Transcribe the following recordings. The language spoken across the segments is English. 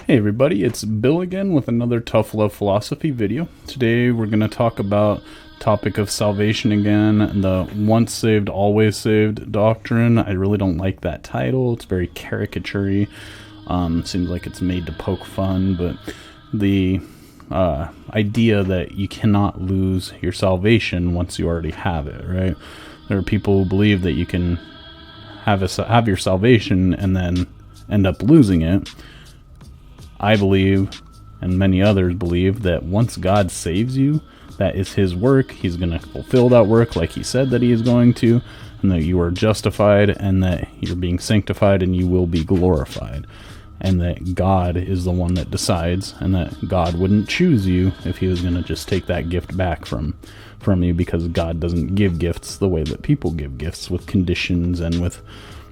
Hey everybody, it's Bill again with another Tough Love Philosophy video. Today we're going to talk about topic of salvation again, the once saved, always saved doctrine. I really don't like that title. It's very caricature-y. Seems like it's made to poke fun, but the idea that you cannot lose your salvation once you already have it, right? There are people who believe that you can have your salvation and then end up losing it. I believe, and many others believe, that once God saves you, that is his work. He's going to fulfill that work like he said that he is going to, and that you are justified, and that you're being sanctified, and you will be glorified. And that God is the one that decides, and that God wouldn't choose you if he was going to just take that gift back from you, because God doesn't give gifts the way that people give gifts, with conditions and with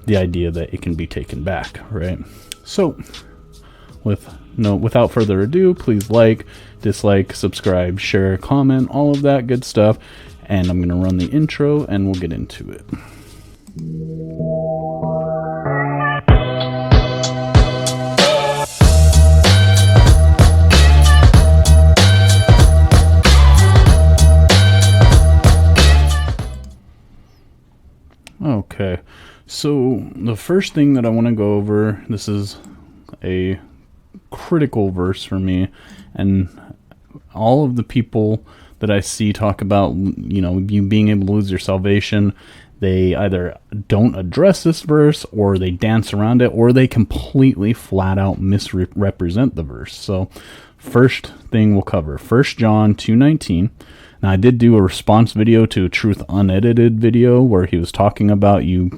the idea that it can be taken back, right? So, without further ado, please like, dislike, subscribe, share, comment, all of that good stuff. And I'm going to run the intro and we'll get into it. Okay, so the first thing that I want to go over, this is a critical verse for me, and all of the people that I see talk about, you being able to lose your salvation, they either don't address this verse, or they dance around it, or they completely flat out misrepresent the verse. So first thing we'll cover, 1 John 2:19. Now, I did do a response video to a Truth Unedited video where he was talking about a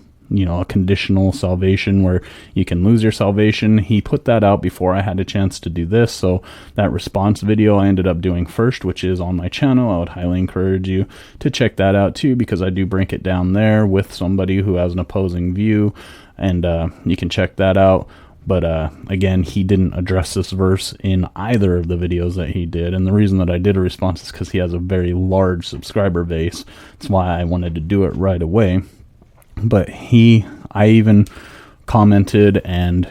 conditional salvation where you can lose your salvation. He put that out before I had a chance to do this, so that response video I ended up doing first, which is on my channel. I would highly encourage you to check that out too, because I do break it down there with somebody who has an opposing view, and you can check that out. But again, he didn't address this verse in either of the videos that he did. And the reason that I did a response is because he has a very large subscriber base. That's why I wanted to do it right away. But I even commented and,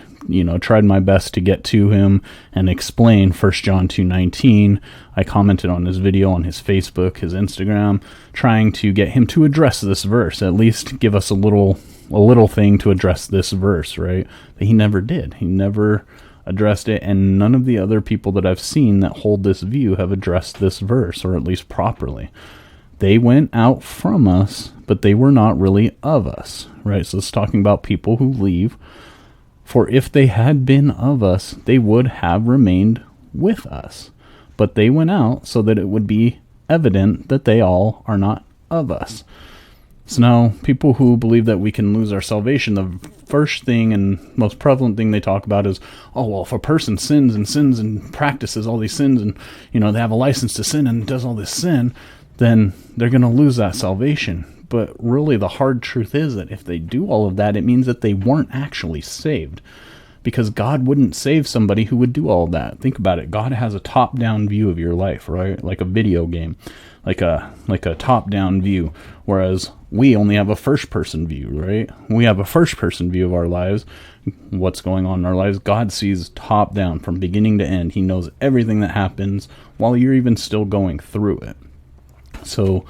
tried my best to get to him and explain 1 John 2:19. I commented on his video on his Facebook, his Instagram, trying to get him to address this verse, at least give us a little thing to address this verse, right? But he never did. He never addressed it, and none of the other people that I've seen that hold this view have addressed this verse, or at least properly. They went out from us, but they were not really of us, right? So it's talking about people who leave. For if they had been of us, they would have remained with us. But they went out so that it would be evident that they all are not of us. So now, people who believe that we can lose our salvation, the first thing and most prevalent thing they talk about is, oh, well, if a person sins and practices all these sins, and, they have a license to sin and does all this sin, then they're going to lose that salvation. But really, the hard truth is that if they do all of that, it means that they weren't actually saved, because God wouldn't save somebody who would do all of that. Think about it. God has a top-down view of your life, right? Like a video game, like a top-down view, whereas we only have a first-person view, right? We have a first-person view of our lives, what's going on in our lives. God sees top-down from beginning to end. He knows everything that happens while you're even still going through it. So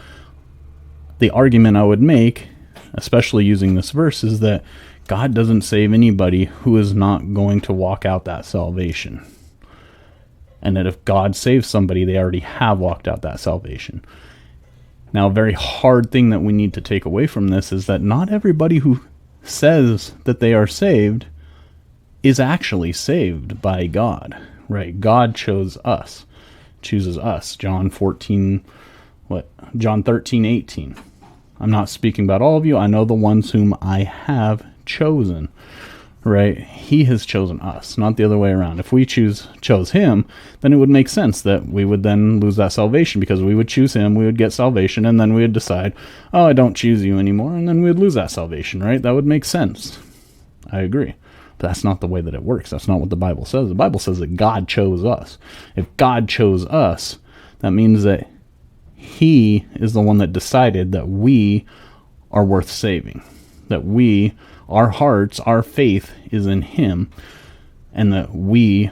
the argument I would make, especially using this verse, is that God doesn't save anybody who is not going to walk out that salvation. And that if God saves somebody, they already have walked out that salvation. Now, a very hard thing that we need to take away from this is that not everybody who says that they are saved is actually saved by God, right? God chooses us. John 13:18. I'm not speaking about all of you. I know the ones whom I have chosen, right? He has chosen us, not the other way around. If we chose him, then it would make sense that we would then lose that salvation, because we would choose him, we would get salvation, and then we would decide, oh, I don't choose you anymore, and then we would lose that salvation, right? That would make sense. I agree. But that's not the way that it works. That's not what the Bible says. The Bible says that God chose us. If God chose us, that means that he is the one that decided that we are worth saving, that our hearts, our faith is in him, and that we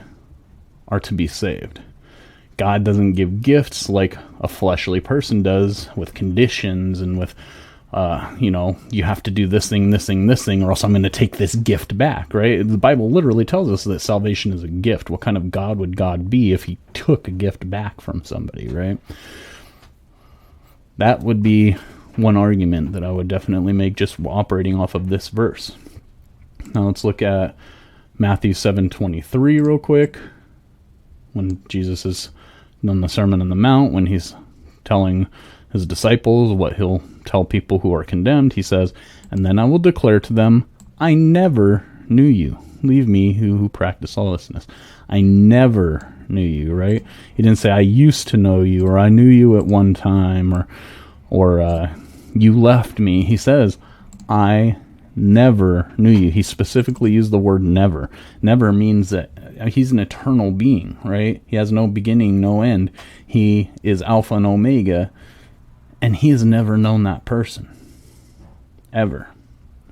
are to be saved. God doesn't give gifts like a fleshly person does, with conditions and with, you have to do this thing, or else I'm going to take this gift back, right? The Bible literally tells us that salvation is a gift. What kind of God would God be if he took a gift back from somebody, right? That would be one argument that I would definitely make just operating off of this verse. Now let's look at Matthew 7:23 real quick. When Jesus is on the Sermon on the Mount, when he's telling his disciples what he'll tell people who are condemned, he says, "And then I will declare to them, I never knew you. Leave me, who practice lawlessness." I never knew you, right? He didn't say, I used to know you, or I knew you at one time, or you left me. He says, I never knew you. He specifically used the word never. Never means that he's an eternal being, right? He has no beginning, no end. He is Alpha and Omega, and he has never known that person. Ever.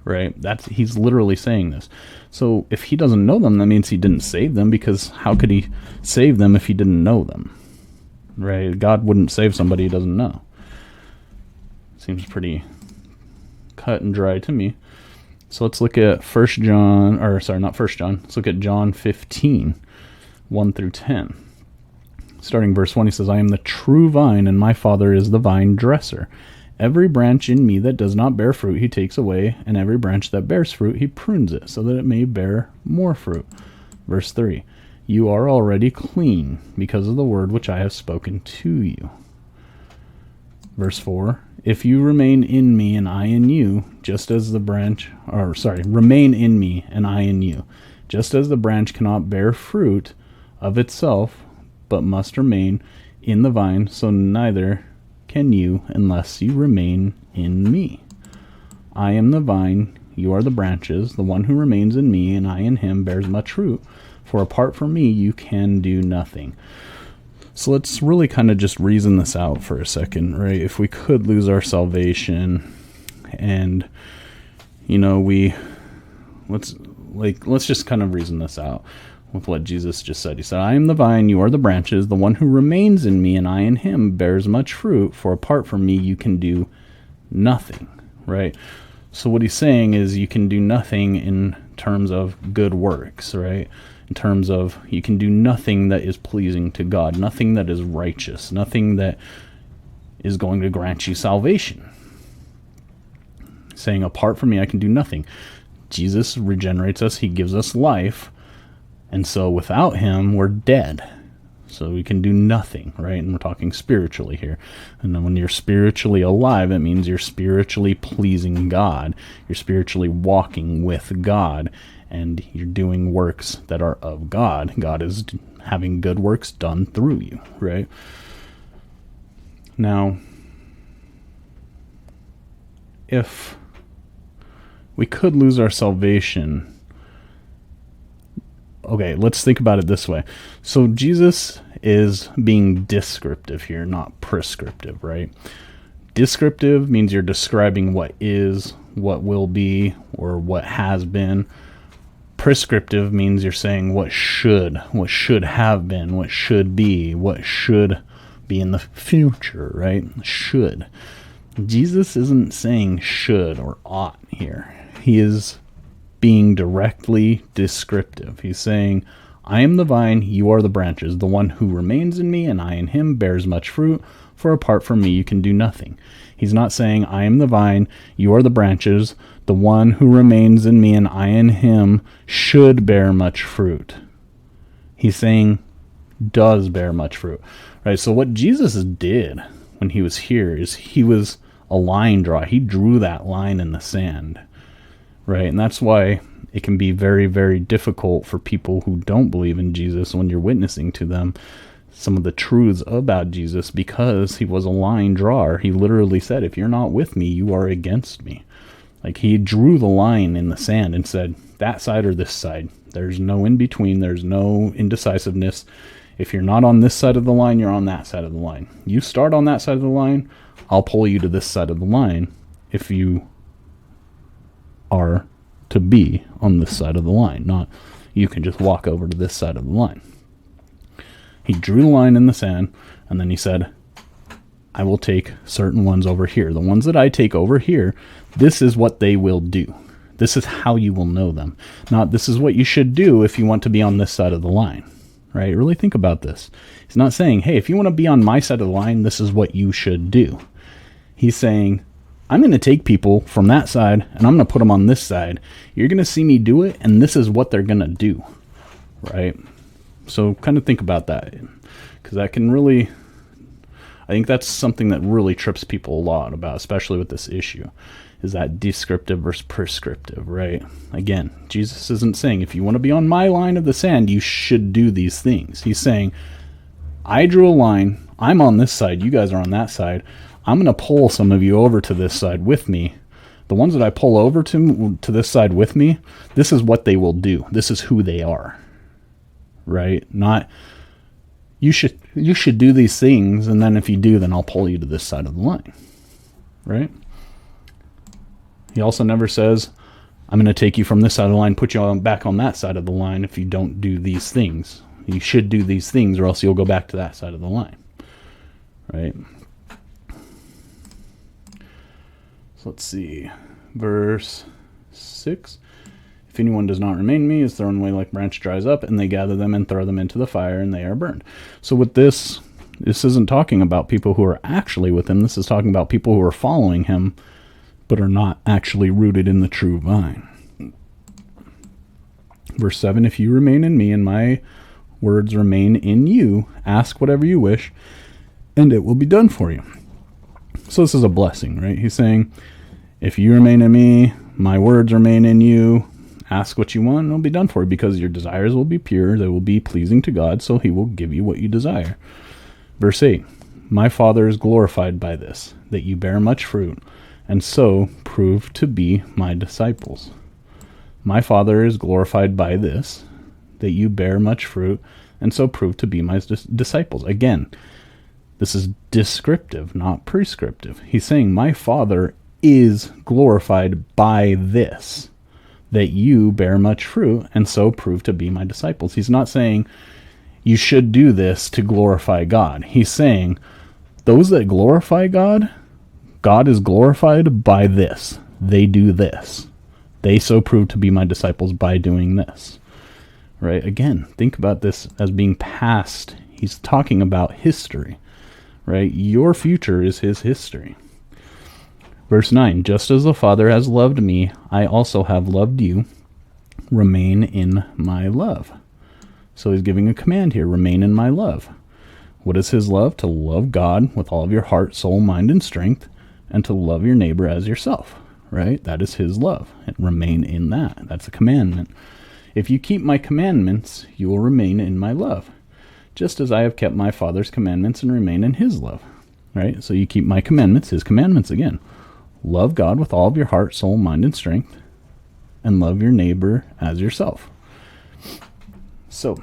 Right? He's literally saying this. So if he doesn't know them, that means he didn't save them, because how could he save them if he didn't know them? Right? God wouldn't save somebody he doesn't know. Seems pretty cut and dry to me. So let's look at let's look at John 15, 1 through 10. Starting verse 1, he says, I am the true vine, and my Father is the vine dresser. Every branch in me that does not bear fruit he takes away, and every branch that bears fruit he prunes it, so that it may bear more fruit. Verse 3, you are already clean because of the word which I have spoken to you. Verse 4, if you remain in me and I in you, remain in me and I in you, just as the branch cannot bear fruit of itself, but must remain in the vine, so neither can you unless you remain in me. I am the vine, you are the branches. The one who remains in me and I in him bears much fruit, for apart from me you can do nothing. So let's really kind of just reason this out for a second, right? If we could lose our salvation, and let's just kind of reason this out with what Jesus just said. He said, I am the vine, you are the branches. The one who remains in me and I in him bears much fruit, for apart from me you can do nothing, right? So what he's saying is you can do nothing in terms of good works, right? In terms of you can do nothing that is pleasing to God, nothing that is righteous, nothing that is going to grant you salvation. Saying, apart from me, I can do nothing. Jesus regenerates us. He gives us life. And so without him, we're dead. So we can do nothing, right? And we're talking spiritually here. And then when you're spiritually alive, it means you're spiritually pleasing God. You're spiritually walking with God. And you're doing works that are of God. God is having good works done through you, right? Now, if we could lose our salvation, okay, let's think about it this way. So Jesus is being descriptive here, not prescriptive, right? Descriptive means you're describing what is, what will be, or what has been. Prescriptive means you're saying what should have been, what should be in the future, right? Should. Jesus isn't saying should or ought here. He is being directly descriptive. He's saying, I am the vine, you are the branches. The one who remains in me and I in him bears much fruit, for apart from me you can do nothing. He's not saying, I am the vine, you are the branches. The one who remains in me and I in him should bear much fruit. He's saying, does bear much fruit. Right? So what Jesus did when he was here is he was a line drawer. He drew that line in the sand. Right? And that's why it can be very, very difficult for people who don't believe in Jesus when you're witnessing to them some of the truths about Jesus, because he was a line drawer. He literally said, if you're not with me, you are against me. Like, he drew the line in the sand and said, that side or this side. There's no in between. There's no indecisiveness. If you're not on this side of the line, you're on that side of the line. You start on that side of the line, I'll pull you to this side of the line if you are to be on this side of the line. Not you can just walk over to this side of the line. He drew the line in the sand, and then he said, I will take certain ones over here. The ones that I take over here, this is what they will do. This is how you will know them. Not this is what you should do if you want to be on this side of the line, right? Really think about this. He's not saying, hey, if you want to be on my side of the line, this is what you should do. He's saying, I'm going to take people from that side and I'm going to put them on this side. You're going to see me do it, and this is what they're going to do, right? So kind of think about that, because that can really, I think that's something that really trips people a lot about, especially with this issue, is that descriptive versus prescriptive, right? Again, Jesus isn't saying, if you want to be on my line of the sand, you should do these things. He's saying, I drew a line. I'm on this side. You guys are on that side. I'm going to pull some of you over to this side with me. The ones that I pull over to this side with me, this is what they will do. This is who they are, right? Not, you should do these things, and then if you do, then I'll pull you to this side of the line, right? He also never says, I'm going to take you from this side of the line, put you back on that side of the line if you don't do these things. You should do these things, or else you'll go back to that side of the line, right? So let's see, verse 6. If anyone does not remain in me, is thrown away like branch dries up, and they gather them and throw them into the fire, and they are burned. So with this isn't talking about people who are actually with him. This is talking about people who are following him, but are not actually rooted in the true vine. Verse 7, if you remain in me and my words remain in you, ask whatever you wish, and it will be done for you. So this is a blessing, right? He's saying, if you remain in me, my words remain in you, ask what you want, and it'll be done for you, because your desires will be pure, they will be pleasing to God, so he will give you what you desire. Verse 8, my Father is glorified by this, that you bear much fruit, and so prove to be my disciples. My Father is glorified by this, that you bear much fruit, and so prove to be my disciples. Again, this is descriptive, not prescriptive. He's saying, my Father is glorified by this, that you bear much fruit, and so prove to be my disciples. He's not saying you should do this to glorify God. He's saying those that glorify God, God is glorified by this. They do this. They so prove to be my disciples by doing this. Right? Again, think about this as being past. He's talking about history. Right? Your future is his history. Verse 9, just as the Father has loved me, I also have loved you. Remain in my love. So he's giving a command here, remain in my love. What is his love? To love God with all of your heart, soul, mind, and strength, and to love your neighbor as yourself, right? That is his love. And remain in that. That's a commandment. If you keep my commandments, you will remain in my love, just as I have kept my Father's commandments and remain in his love, right? So you keep my commandments, his commandments again. Love God with all of your heart, soul, mind, and strength, and love your neighbor as yourself. So,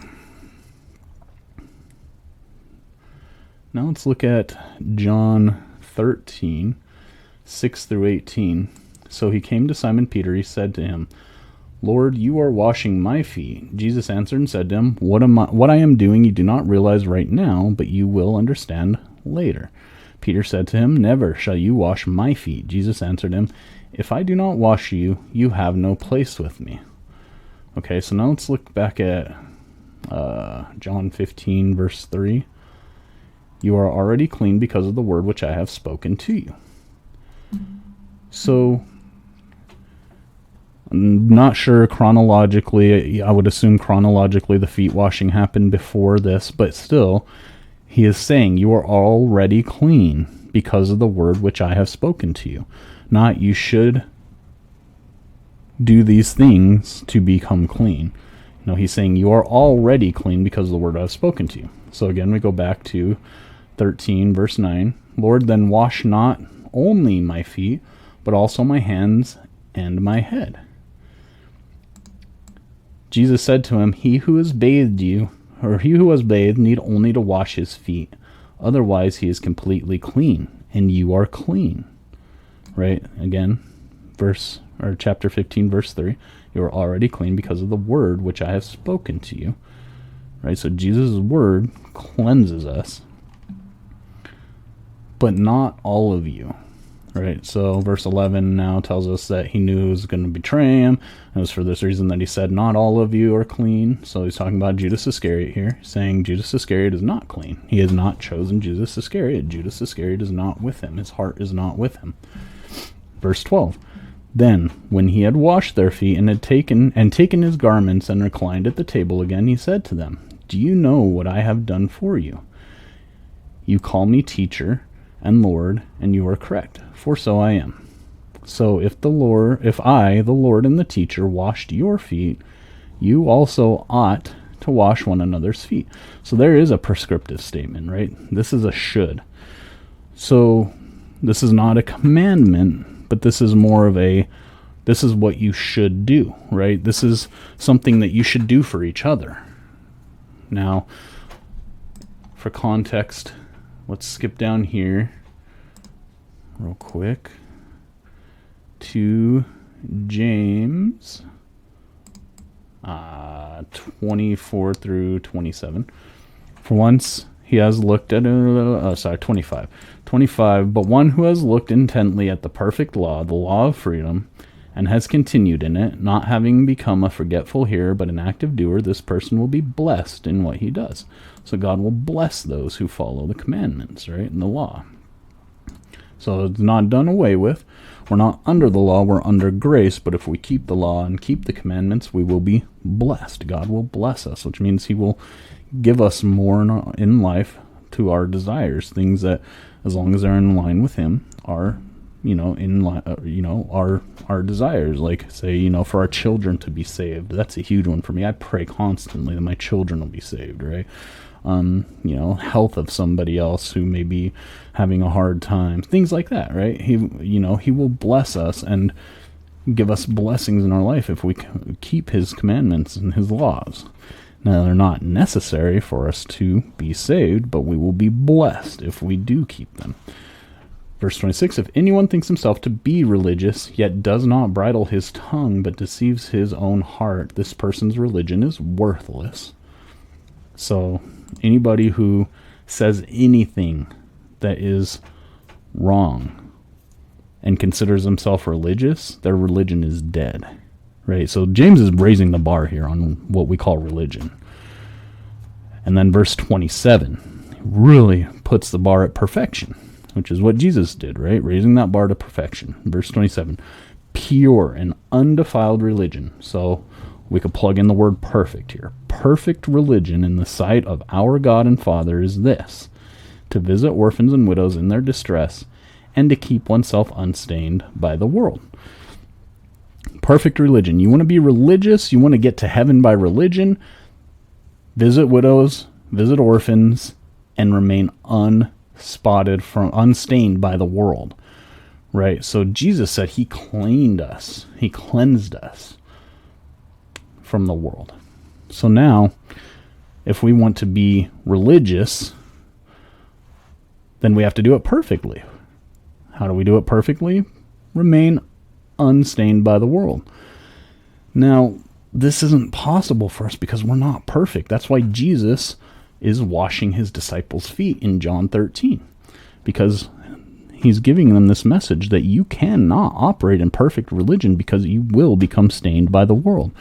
now let's look at John 13, 6 through 18. So he came to Simon Peter. He said to him, Lord, you are washing my feet. Jesus answered and said to him, What I am doing you do not realize right now, but you will understand later. Peter said to him, Never shall you wash my feet. Jesus answered him, If I do not wash you, you have no place with me. Okay, so now let's look back at John 15, verse 3. You are already clean because of the word which I have spoken to you. So, I'm not sure chronologically. I would assume chronologically the feet washing happened before this, but still, he is saying you are already clean because of the word which I have spoken to you. Not you should do these things to become clean. No, he's saying you are already clean because of the word I have spoken to you. So again, we go back to 13, verse 9. Lord, then wash not only my feet, but also my hands and my head. Jesus said to him, He who has bathed need only to wash his feet. Otherwise he is completely clean, and you are clean. Right? Again, chapter 15, verse 3. You are already clean because of the word which I have spoken to you. right? So Jesus' word cleanses us, but not all of you, right? So verse 11 now tells us that he knew he was going to betray him. It was for this reason that he said, not all of you are clean. So he's talking about Judas Iscariot here, saying Judas Iscariot is not clean. He has not chosen Judas Iscariot. Judas Iscariot is not with him. His heart is not with him. Verse 12. Then, when he had washed their feet and had taken his garments and reclined at the table again, he said to them, do you know what I have done for you? You call me teacher and Lord, and you are correct, for so I am. So if I, the Lord and the teacher, washed your feet, you also ought to wash one another's feet. So there is a prescriptive statement, right? This is a should. So this is not a commandment, but this is more of this is what you should do, right? This is something that you should do for each other. Now, for context, let's skip down here real quick to James 24 through 27. For once he has looked at 25. 25, but one who has looked intently at the perfect law, the law of freedom, and has continued in it, not having become a forgetful hearer but an active doer, this person will be blessed in what he does. So God will bless those who follow the commandments, right, and the law. So it's not done away with. We're not under the law, we're under grace, but if we keep the law and keep the commandments, we will be blessed. God will bless us, which means he will give us more in life to our desires, things that, as long as they're in line with him, are, our desires. Like, say, for our children to be saved. That's a huge one for me. I pray constantly that my children will be saved, right? Health of somebody else who may be having a hard time, things like that, right? He will bless us and give us blessings in our life if we keep his commandments and his laws. Now, they're not necessary for us to be saved, but we will be blessed if we do keep them. Verse 26, if anyone thinks himself to be religious, yet does not bridle his tongue, but deceives his own heart, this person's religion is worthless. So, anybody who says anything that is wrong and considers himself religious, their religion is dead. Right? So James is raising the bar here on what we call religion. And then verse 27 really puts the bar at perfection, which is what Jesus did, right? Raising that bar to perfection. Verse 27, pure and undefiled religion. So we could plug in the word perfect here. Perfect religion in the sight of our God and Father is this, to visit orphans and widows in their distress and to keep oneself unstained by the world. Perfect religion. You want to be religious? You want to get to heaven by religion? Visit widows, visit orphans, and remain unstained by the world. Right? So Jesus said he cleaned us. He cleansed us from the world. So now, if we want to be religious, then we have to do it perfectly. How do we do it perfectly? Remain unstained by the world. Now, this isn't possible for us because we're not perfect. That's why Jesus is washing his disciples' feet in John 13, because he's giving them this message that you cannot operate in perfect religion because you will become stained by the world.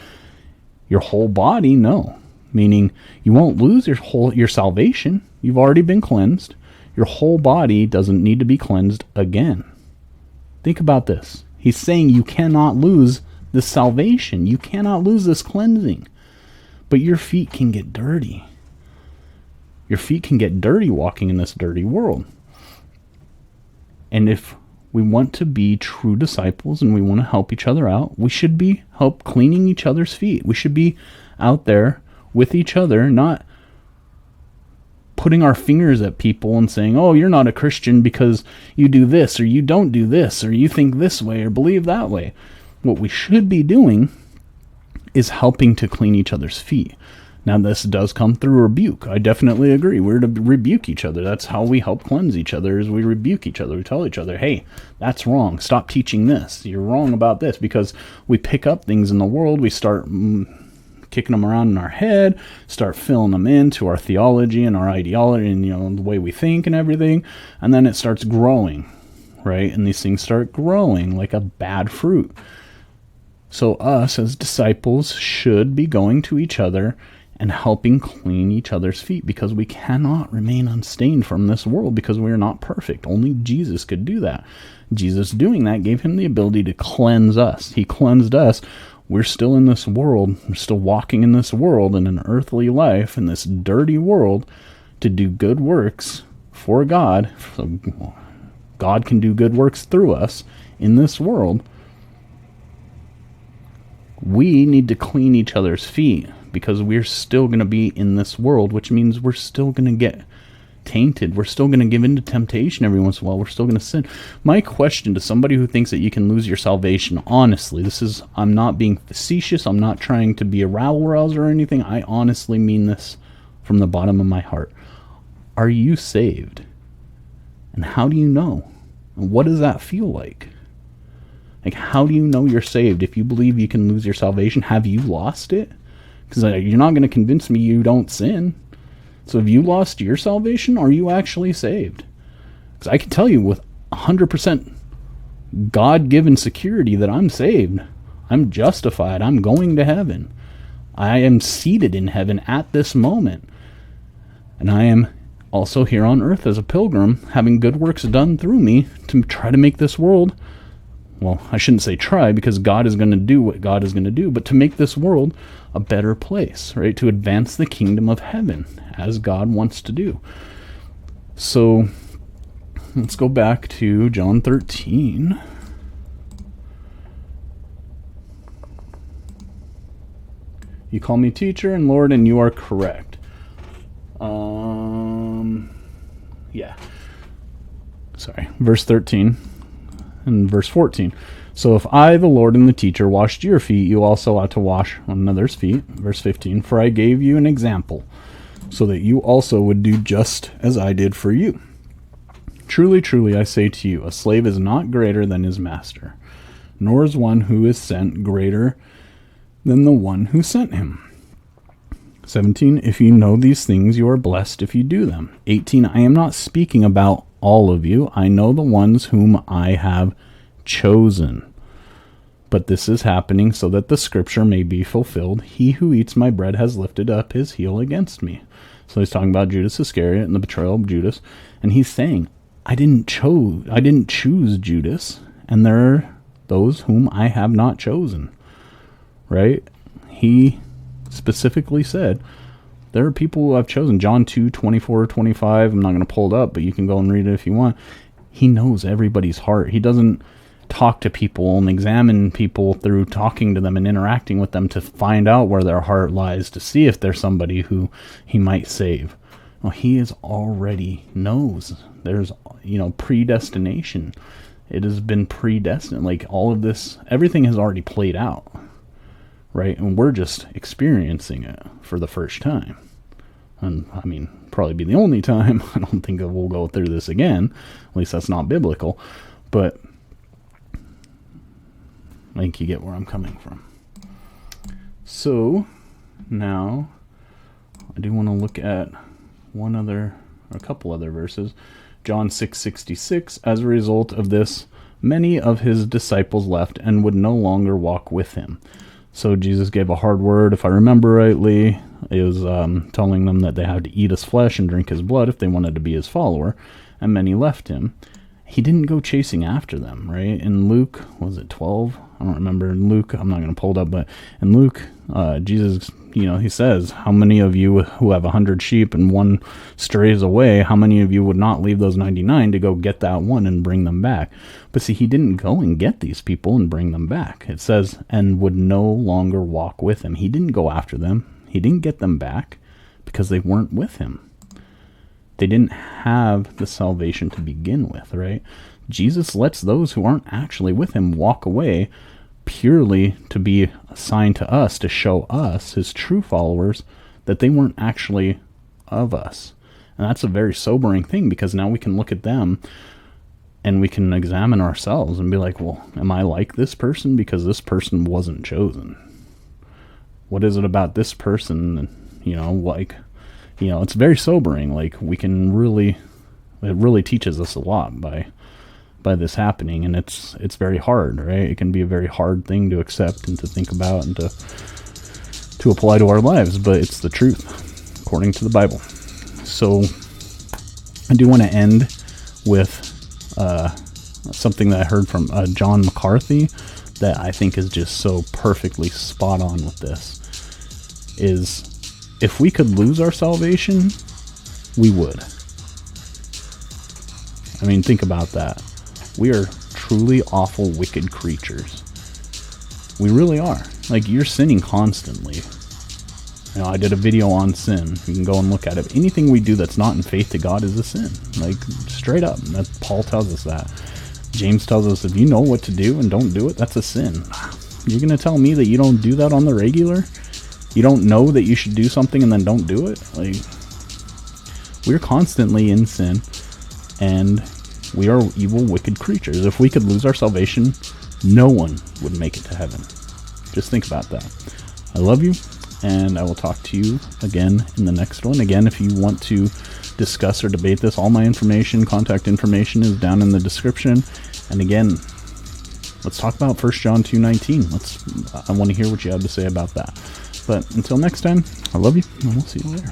Your whole body, no. Meaning you won't lose your salvation. You've already been cleansed. Your whole body doesn't need to be cleansed again. Think about this. He's saying you cannot lose this salvation. You cannot lose this cleansing. But your feet can get dirty. Your feet can get dirty walking in this dirty world. And if we want to be true disciples and we want to help each other out, we should be help cleaning each other's feet. We should be out there with each other, not putting our fingers at people and saying, oh, you're not a Christian because you do this, or you don't do this, or you think this way, or believe that way. What we should be doing is helping to clean each other's feet. Now, this does come through rebuke. I definitely agree. We're to rebuke each other. That's how we help cleanse each other, is we rebuke each other. We tell each other, hey, that's wrong. Stop teaching this. You're wrong about this. Because we pick up things in the world. We start kicking them around in our head, start filling them into our theology and our ideology and, the way we think and everything. And then it starts growing, right? And these things start growing like a bad fruit. So us as disciples should be going to each other and helping clean each other's feet, because we cannot remain unstained from this world because we are not perfect. Only Jesus could do that. Jesus doing that gave him the ability to cleanse us. He cleansed us. We're still in this world. We're still walking in this world in an earthly life, in this dirty world, to do good works for God. So God can do good works through us in this world. We need to clean each other's feet, because we're still going to be in this world, which means we're still going to get tainted. We're still going to give in to temptation every once in a while. We're still going to sin. My question to somebody who thinks that you can lose your salvation, honestly, I'm not being facetious. I'm not trying to be a rabble-rouser or anything. I honestly mean this from the bottom of my heart. Are you saved? And how do you know? And what does that feel like? Like, how do you know you're saved? If you believe you can lose your salvation, have you lost it? Because you're not going to convince me you don't sin. So have you lost your salvation? Or are you actually saved? Because I can tell you with 100% God-given security that I'm saved. I'm justified. I'm going to heaven. I am seated in heaven at this moment. And I am also here on earth as a pilgrim, having good works done through me to try to make this world, well, I shouldn't say try, because God is going to do what God is going to do, but to make this world a better place, right? To advance the kingdom of heaven as God wants to do. So let's go back to John 13. You call me teacher and Lord, and you are correct. Yeah. Sorry. Verse 13. And verse 14. So if I, the Lord and the teacher, washed your feet, you also ought to wash one another's feet. Verse 15. For I gave you an example, so that you also would do just as I did for you. Truly, truly, I say to you, a slave is not greater than his master, nor is one who is sent greater than the one who sent him. 17. If you know these things, you are blessed if you do them. 18. I am not speaking about all of you. I know the ones whom I have chosen. But this is happening so that the scripture may be fulfilled. He who eats my bread has lifted up his heel against me. So he's talking about Judas Iscariot and the betrayal of Judas. And he's saying, I didn't choose Judas, and there are those whom I have not chosen. Right? He specifically said, there are people who I've chosen. John 2:24-25. I'm not going to pull it up, but you can go and read it if you want. He knows everybody's heart. He doesn't talk to people and examine people through talking to them and interacting with them to find out where their heart lies, to see if there's somebody who he might save. Well, he is already knows. There's, predestination. It has been predestined. Like all of this, everything has already played out. Right? And we're just experiencing it for the first time. And I mean, probably be the only time. I don't think we'll go through this again. At least that's not biblical. But I think you get where I'm coming from. So now I do want to look at a couple other verses. John 6:66. As a result of this, many of his disciples left and would no longer walk with him. So Jesus gave a hard word, if I remember rightly. It was telling them that they had to eat his flesh and drink his blood if they wanted to be his follower, and many left him. He didn't go chasing after them, right? In Luke, was it 12? I don't remember. In Luke, I'm not going to pull it up, but in Luke, Jesus, he says, how many of you who have 100 sheep and one strays away, how many of you would not leave those 99 to go get that one and bring them back? But see, he didn't go and get these people and bring them back. It says, and would no longer walk with him. He didn't go after them. He didn't get them back because they weren't with him. They didn't have the salvation to begin with, right? Jesus lets those who aren't actually with him walk away purely to be assigned to us, to show us, his true followers, that they weren't actually of us. And that's a very sobering thing, because now we can look at them and we can examine ourselves and be like, well, am I like this person? Because this person wasn't chosen. what is it about this person? It's very sobering. Like, we can really, it really teaches us a lot by this happening, and it's very hard, right? It can be a very hard thing to accept and to think about and to apply to our lives, but it's the truth according to the Bible. So I do want to end with something that I heard from John McCarthy that I think is just so perfectly spot on with this. Is, if we could lose our salvation, we would. I mean, think about that. We are truly awful, wicked creatures. We really are. Like, you're sinning constantly. I did a video on sin. You can go and look at it. Anything we do that's not in faith to God is a sin. Like, straight up. That Paul tells us that. James tells us, if you know what to do and don't do it, that's a sin. You're going to tell me that you don't do that on the regular? You don't know that you should do something and then don't do it? Like, we're constantly in sin, and we are evil, wicked creatures. If we could lose our salvation, no one would make it to heaven. Just think about that. I love you, and I will talk to you again in the next one. Again, if you want to discuss or debate this, all my information, contact information is down in the description. And again, let's talk about 1 John 2:19. I want to hear what you have to say about that. But until next time, I love you, and we'll see you later.